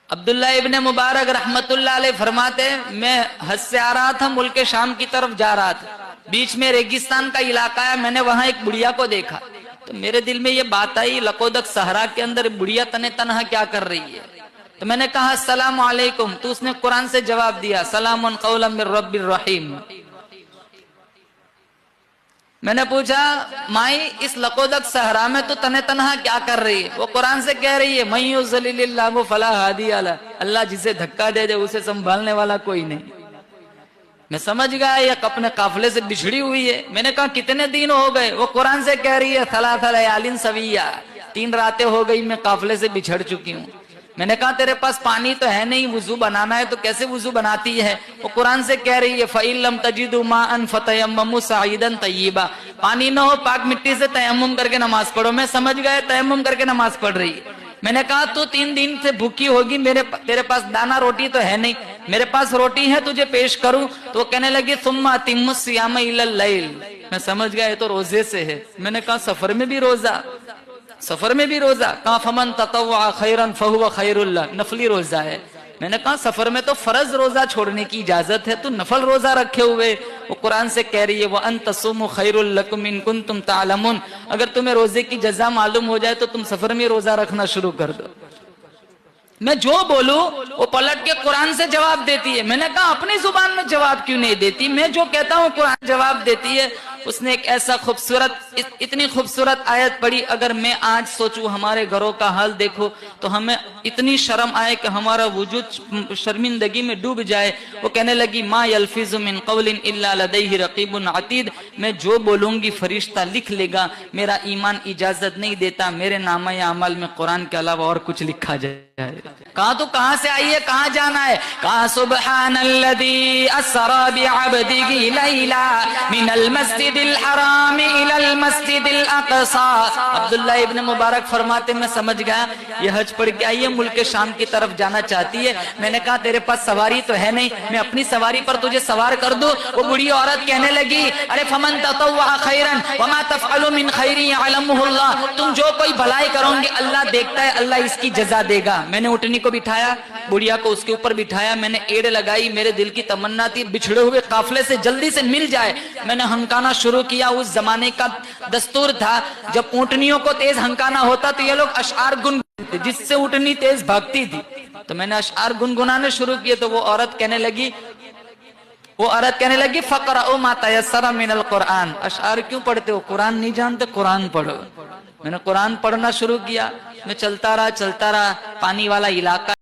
عبداللہ ابن مبارک رحمت اللہ علیہ فرماتے ہیں میں حج سے آ رہا تھا، ملک شام کی طرف جا رہا تھا، بیچ میں ریگستان کا علاقہ ہے، میں نے وہاں ایک بڑھیا کو دیکھا تو میرے دل میں یہ بات آئی لقودق صحرا کے اندر بڑھیا تنہا کیا کر رہی ہے؟ تو میں نے کہا السلام علیکم، تو اس نے قرآن سے جواب دیا سلام قولا من رب الرحیم۔ میں نے پوچھا مائی اس لقودق صحرا میں تو تنہا کیا کر رہی ہے؟ وہ قرآن سے کہہ رہی ہے من یضلل اللہ فلا ہادی لہ، اللہ جسے دھکا دے دے اسے سنبھالنے والا کوئی نہیں۔ میں سمجھ گیا یہ اپنے قافلے سے بچھڑی ہوئی ہے۔ میں نے کہا کتنے دن ہو گئے؟ وہ قرآن سے کہہ رہی ہے ثلاث لیال سویہ، 3 راتیں ہو گئی میں قافلے سے بچھڑ چکی ہوں۔ میں نے کہا تیرے پاس پانی تو ہے نہیں، وضو بنانا ہے تو کیسے وضو بناتی ہے؟ وہ قرآن سے کہہ رہی ہے فَإِن لَمْ تَجِدُوا مَاءً فَتَيَمَّمُوا صَعِيدًا طَيِّبًا، پانی نہ ہو پاک مٹی سے تیمم کر کے نماز پڑھو۔ میں سمجھ گیا تیمم کر کے نماز پڑھ رہی ہے۔ میں نے کہا تو 3 دن سے بھوکی ہوگی، تیرے پاس دانا روٹی تو ہے نہیں، میرے پاس روٹی ہے تجھے پیش کروں؟ تو وہ کہنے لگی ثُمَّ أَتِمُّوا الصِّيَامَ إِلَى اللَّيْلِ۔ میں سمجھ گیا یہ تو روزے سے ہے۔ میں نے کہا سفر میں بھی روزہ؟ سفر میں بھی روزہ؟ کہا فمن تطوع خیرا فہو خیر اللہ، نفلی روزہ ہے۔ میں نے کہا سفر میں تو فرض روزہ چھوڑنے کی اجازت ہے، تو نفل روزہ رکھے ہوئے؟ وہ قرآن سے کہہ رہی ہے وَأَن تَصُومُوا خَيْرٌ لَكُمْ إِن كُنتُمْ تَعْلَمُونَ، اگر تمہیں روزے کی جزا معلوم ہو جائے تو تم سفر میں روزہ رکھنا شروع کر دو۔ میں جو بولوں وہ پلٹ کے قرآن سے جواب دیتی ہے۔ میں نے کہا اپنی زبان میں جواب کیوں نہیں دیتی؟ میں جو کہتا ہوں قرآن جواب دیتی ہے۔ اس نے ایک ایسا اتنی خوبصورت آیت پڑھی، اگر میں آج سوچوں ہمارے گھروں کا حال دیکھو تو ہمیں اتنی شرم آئے کہ ہمارا وجود شرمندگی میں ڈوب جائے۔ وہ کہنے لگی ما یلفظ من قول الا لدیہ رقیب عتید، میں جو بولوں گی فرشتہ لکھ لے گا، میرا ایمان اجازت نہیں دیتا میرے نامہ اعمال میں قرآن کے علاوہ اور کچھ لکھا جائے۔ کہا تو کہاں سے آئی ہے، کہاں جانا ہے؟ کہا سبحان الذی اسری بعبدہ لیلا من المسجد الحرام الى المسجد الاقصى۔ عبداللہ ابن مبارک فرماتے میں سمجھ گیا یہ حج پڑھ کے آئی ہے، ملک شام کی طرف جانا چاہتی ہے۔ میں نے کہا تیرے پاس سواری تو ہے نہیں، میں اپنی سواری پر تجھے سوار کر دوں؟ وہ بڑی عورت کہنے لگی ارے فمن تطوع خیرا وما تفعل من خیر یعلمہ اللہ، تم جو کوئی بھلائی کرو گے اللہ دیکھتا ہے، اللہ اس کی جزا دے گا۔ میں نے اونٹنی کو بٹھایا، بڑھیا کو اس کے اوپر بٹھایا، میں نے ایڑ لگائی، میرے دل کی تمنا تھی بچھڑے ہوئے قافلے سے جلدی سے مل جائے۔ میں نے ہنکانا شروع کیا۔ اس زمانے کا دستور تھا جب اونٹنیوں کو تیز ہنکانا ہوتا تو یہ لوگ اشعار گنگناتے جس سے اونٹنی تیز بھاگتی تھی، تو میں نے اشعار گنگنانے شروع کیے تو وہ عورت کہنے لگی فقرؤوا ما تیسر من القرآن، اشعار کیوں پڑھتے ہو؟ قرآن نہیں جانتے؟ قرآن پڑھو۔ میں نے قرآن پڑھنا شروع کیا، میں چلتا رہا، پانی والا علاقہ